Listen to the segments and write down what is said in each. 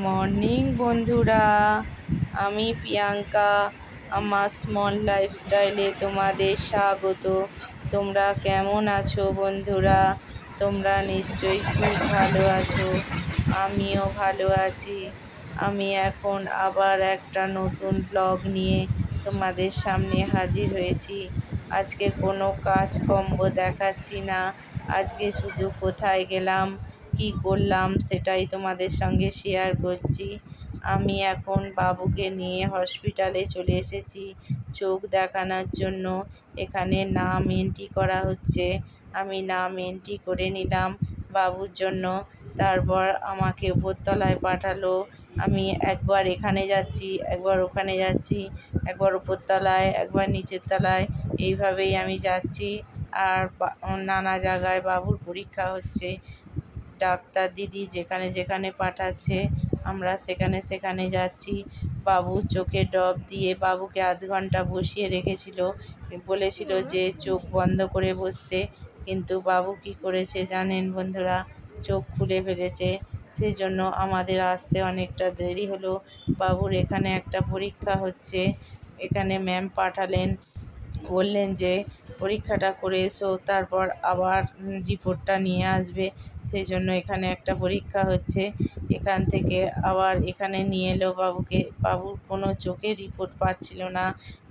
Morning বন্ধুরা, আমি প্রিয়াঙ্কা। আমার স্মল লাইফস্টাইলে তোমাদের স্বাগত। তোমরা কেমন আছো বন্ধুরা? তোমরা নিশ্চয়ই খুব ভালো আছো। আমিও ভালো আছি। আমি এখন আবার একটা নতুন ব্লগ নিয়ে তোমাদের সামনে হাজির হয়েছি। আজকে কোনো কাজকর্ম দেখাচ্ছি না। আজকে শুধু কোথায় গেলাম, কি করলাম সেটাই তোমাদের সঙ্গে শেয়ার করছি। আমি এখন বাবুকে নিয়ে হসপিটালে চলে এসেছি চোখ দেখানোর জন্য। এখানে নাম এন্ট্রি করা হচ্ছে। আমি নাম এন্ট্রি করে নিলাম বাবুর জন্য। তারপর আমাকে উপরতলায় পাঠালো। আমি একবার এখানে যাচ্ছি, একবার ওখানে যাচ্ছি, একবার উপরতলায়, একবার নিচের তলায়, এইভাবেই আমি যাচ্ছি। আর নানা জায়গায় বাবুর পরীক্ষা হচ্ছে। ডাক্তার দিদি যেখানে যেখানে পাঠাচ্ছে আমরা সেখানে সেখানে যাচ্ছি। বাবুর চোখে ড্রপ দিয়ে বাবুকে আধ ঘন্টা বসিয়ে রেখেছিল, বলেছিল যে চোখ বন্ধ করে বসতে, কিন্তু বাবু কি করেছে জানেন বন্ধুরা? চোখ খুলে ফেলেছে। সেজন্য আমাদের আসতে অনেকটা দেরি হলো। বাবুর এখানে একটা পরীক্ষা হচ্ছে। এখানে ম্যাম পাঠালেন, বললেন যে পরীক্ষাটা করে এসো, তারপর আবার রিপোর্টটা নিয়ে আসবে। সেই জন্য এখানে একটা পরীক্ষা হচ্ছে। এখান থেকে আবার এখানে নিয়ে এলো বাবুকে। বাবুর কোনো চোখের রিপোর্ট পাচ্ছিল না।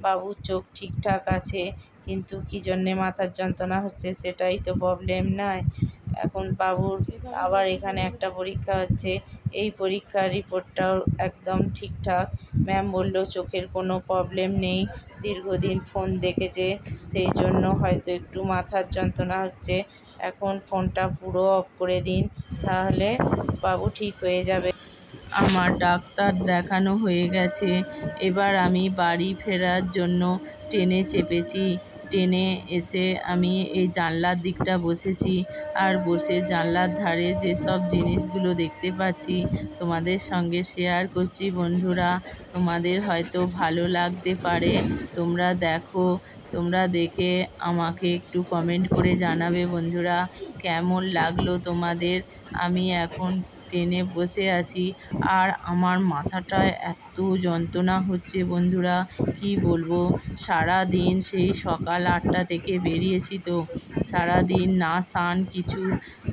বাবুর চোখ ঠিকঠাক আছে, কিন্তু কী জন্যে মাথার যন্ত্রণা হচ্ছে সেটাই তো প্রবলেম নয়। এখন বাবুর আবার এখানে একটা পরীক্ষা হচ্ছে। এই পরীক্ষার রিপোর্টটাও একদম ঠিকঠাক। ম্যাম বলল চোখের কোনো প্রবলেম নেই, দীর্ঘদিন ফোন দেখেছে, সেই জন্য হয়তো একটু মাথার যন্ত্রণা হচ্ছে। এখন ফোনটা পুরো অফ করে দিন, তাহলে বাবু ঠিক হয়ে যাবে। আমার ডাক্তার দেখানো হয়ে গেছে। এবার আমি বাড়ি ফেরার জন্য ট্রেনে চেপেছি। ট্রেনে এসে আমি এই জানলার দিকটা বসেছি, আর বসে জানলার ধারে যেসব জিনিসগুলো দেখতে পাচ্ছি তোমাদের সঙ্গে শেয়ার করছি বন্ধুরা। তোমাদের হয়তো ভালো লাগতে পারে। তোমরা দেখো, তোমরা দেখে আমাকে একটু কমেন্ট করে জানাবে বন্ধুরা, কেমন লাগলো তোমাদের। আমি এখন ট্রেনে বসে আছি, আর আমার মাথাটায় এত যন্ত্রণা হচ্ছে বন্ধুরা, কি বলবো। সারা দিন সেই সকাল 8টা থেকে বেরিয়েছি, তো সারা দিন না স্নান, কিছু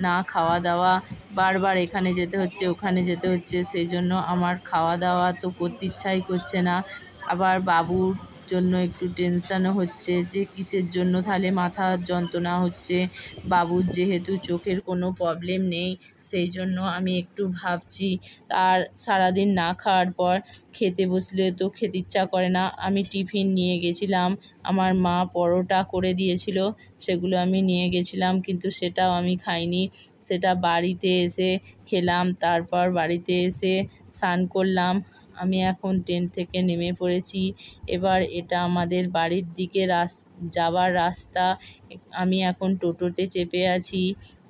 না, খাওয়া দাওয়া, বারবার এখানে যেতে হচ্ছে ওখানে যেতে হচ্ছে। সেই জন্য আমার খাওয়া দাওয়া তো করতে ইচ্ছাই করছে না। আবার বাবুর জন্য একটু টেনশানও হচ্ছে যে কিসের জন্য তাহলে মাথার যন্ত্রণা হচ্ছে। বাবুর যেহেতু চোখের কোনো প্রবলেম নেই, সেই জন্য আমি একটু ভাবছি। আর সারাদিন না খাওয়ার পর খেতে বসলে তো খেতে ইচ্ছা করে না। আমি টিফিন নিয়ে গেছিলাম, আমার মা পরোটা করে দিয়েছিল, সেগুলো আমি নিয়ে গেছিলাম, কিন্তু সেটাও আমি খাইনি। সেটা বাড়িতে এসে খেলাম। তারপর বাড়িতে এসে স্নান করলাম। আমি এখন ট্রেন থেকে নেমে পড়েছি। এবার এটা আমাদের বাড়ির দিকে যাবার রাস্তা। আমি এখন টোটোতে চেপে আছি।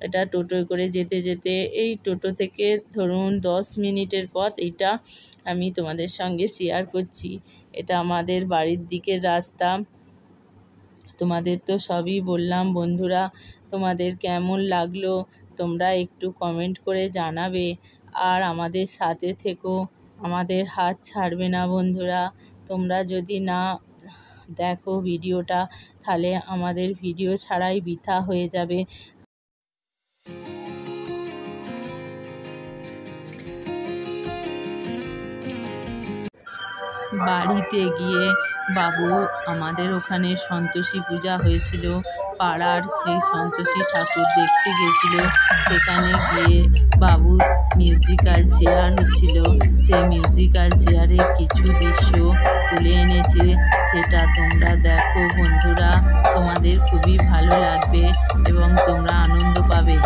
এটা টোটোয় করে যেতে যেতে, এই টোটো থেকে ধরুন 10 মিনিটের পথ। এইটা আমি তোমাদের সঙ্গে শেয়ার করছি। এটা আমাদের বাড়ির দিকের রাস্তা। তোমাদের তো সবই বললাম বন্ধুরা। তোমাদের কেমন লাগলো তোমরা একটু কমেন্ট করে জানাবে। আর আমাদের সাথে থেকো, আমাদের হাত ছাড়বে না বন্ধুরা। তোমরা যদি না দেখো ভিডিওটা, তাহলে আমাদের ভিডিও ছাড়াই বৃথা হয়ে যাবে। বাড়িতে গিয়ে বাবু, আমাদের ওখানে সন্তোষী পূজা হয়েছিল, পাড়ার সেই সন্তোষী ঠাকুর দেখতে গেছিল। সেখানে গিয়ে বাবুর মিউজিক্যাল চেয়ার হচ্ছিল, সেই মিউজিক্যাল চেয়ারের কিছু দৃশ্য তুলে এনেছে। সেটা তোমরা দেখো বন্ধুরা, তোমাদের খুবই ভালো লাগবে এবং তোমরা আনন্দ পাবে।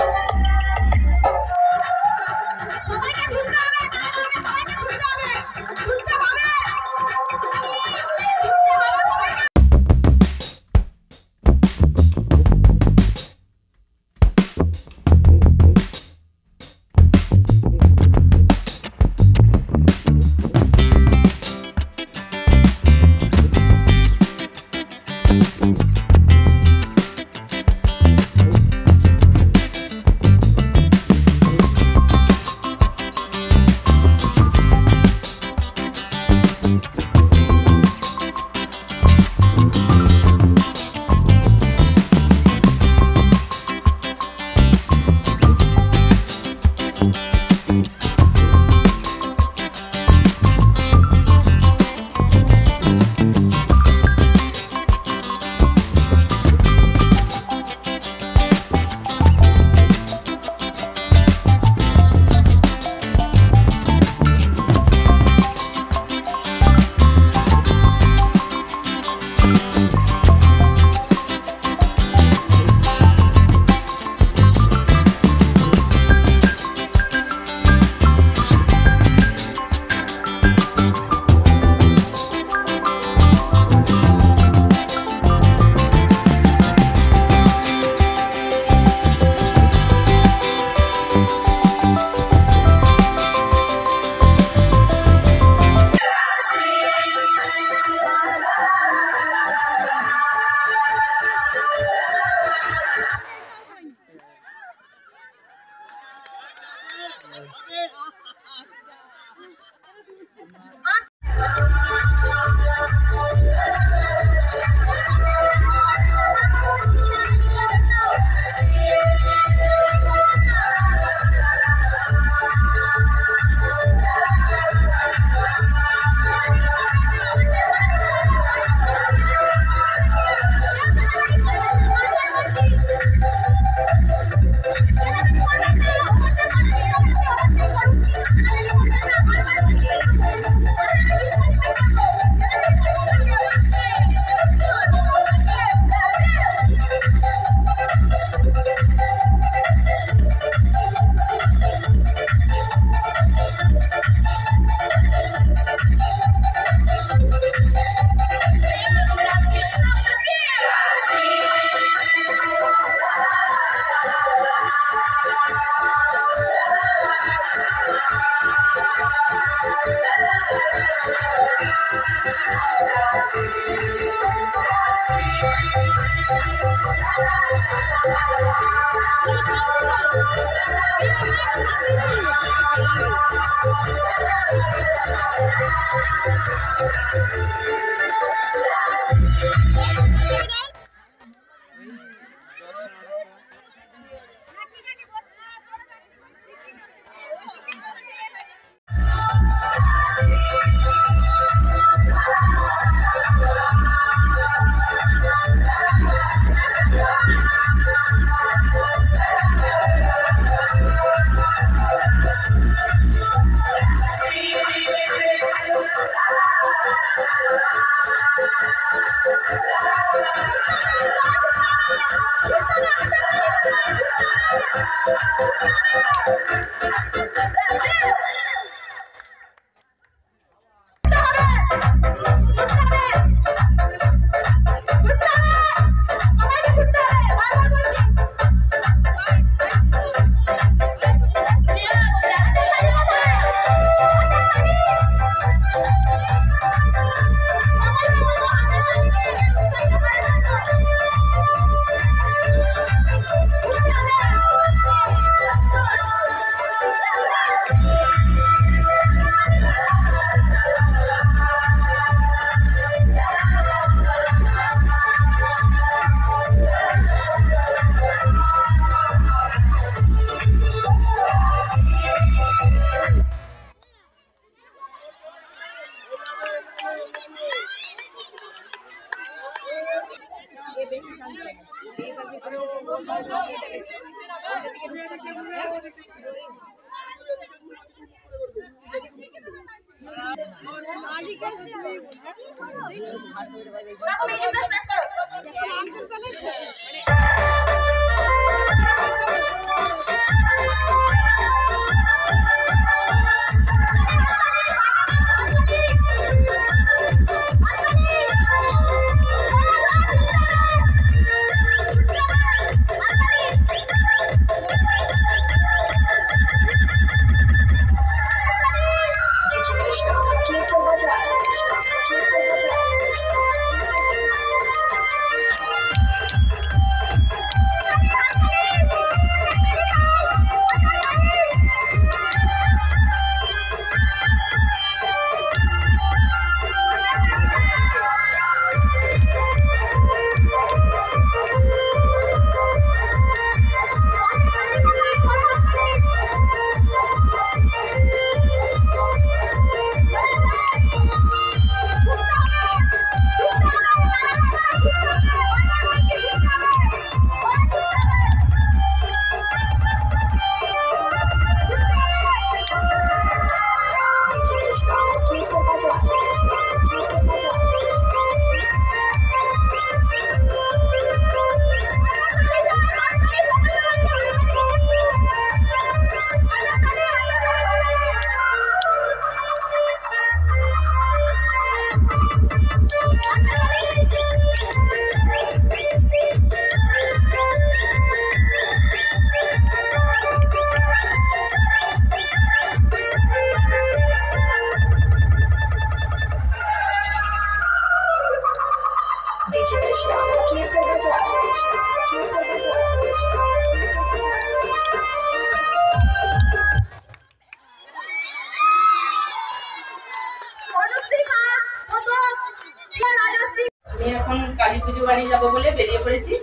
আমি এখন কালী পুজো বাড়ি যাবো বলে বেরিয়ে পড়েছি।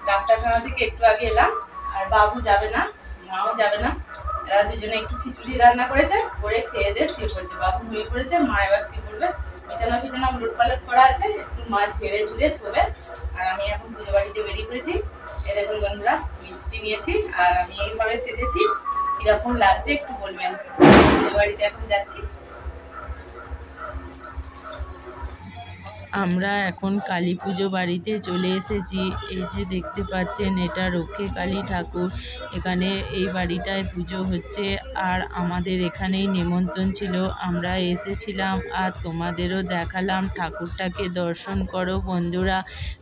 ডাক্তারখানা থেকে একটু আগে এলাম। আর বাবু যাবে না, মাও যাবে না। এরা দুজনে একটু খিচুড়ি রান্না করেছে, করে খেয়ে দিয়ে শুয়ে পড়েছে। বাবু ঘুমিয়ে পড়েছে, মা এবার শুয়ে পড়বে। বিছানা ফিছানা উলট পালট করা আছে, একটু মা ঝেড়ে ঝুড়ে শোবে। আর আমি এখন পুজো বাড়িতে বেরিয়ে পড়েছি। এ দেখুন বন্ধুরা, মিষ্টি নিয়েছি আর আমি এইভাবে সেজেছি। কিরকম লাগছে একটু বলবেন। পুজো বাড়িতে এখন যাচ্ছি। আমরা এখন কালী পুজো বাড়িতে চলে এসেছি। এই যে দেখতে পাচ্ছেন, এটা রক্ষে কালী ঠাকুর। এখানে এই বাড়িটায় পুজো হচ্ছে আর আমাদের এখানেই নেমন্তন্ন ছিল, আমরা এসেছিলাম আর তোমাদেরও দেখালাম। ঠাকুরটাকে দর্শন করো বন্ধুরা।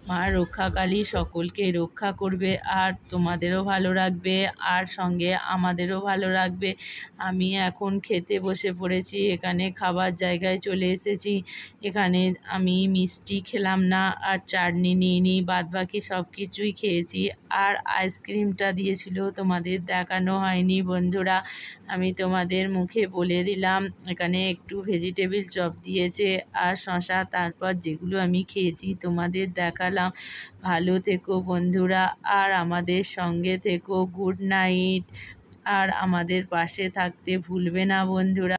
মা রক্ষা কালী সকলকে রক্ষা করবে আর তোমাদেরও ভালো রাখবে আর সঙ্গে আমাদেরও ভালো রাখবে। আমি এখন খেতে বসে পড়েছি। এখানে খাবার জায়গায় চলে এসেছি। এখানে আমি মিষ্টি খেলাম না আর চাটনি নিয়ে নিই, বাদবাকি সব কিছুই খেয়েছি। আর আইসক্রিমটা দিয়েছিল, তোমাদের দেখানো হয়নি বন্ধুরা, আমি তোমাদের মুখে বলে দিলাম। এখানে একটু ভেজিটেবিল চপ দিয়েছে আর শশা। তারপর যেগুলো আমি খেয়েছি তোমাদের দেখালাম। ভালো থেকো বন্ধুরা আর আমাদের সঙ্গে থেকো। Good night. আর আমাদের পাশে থাকতে ভুলবে না বন্ধুরা।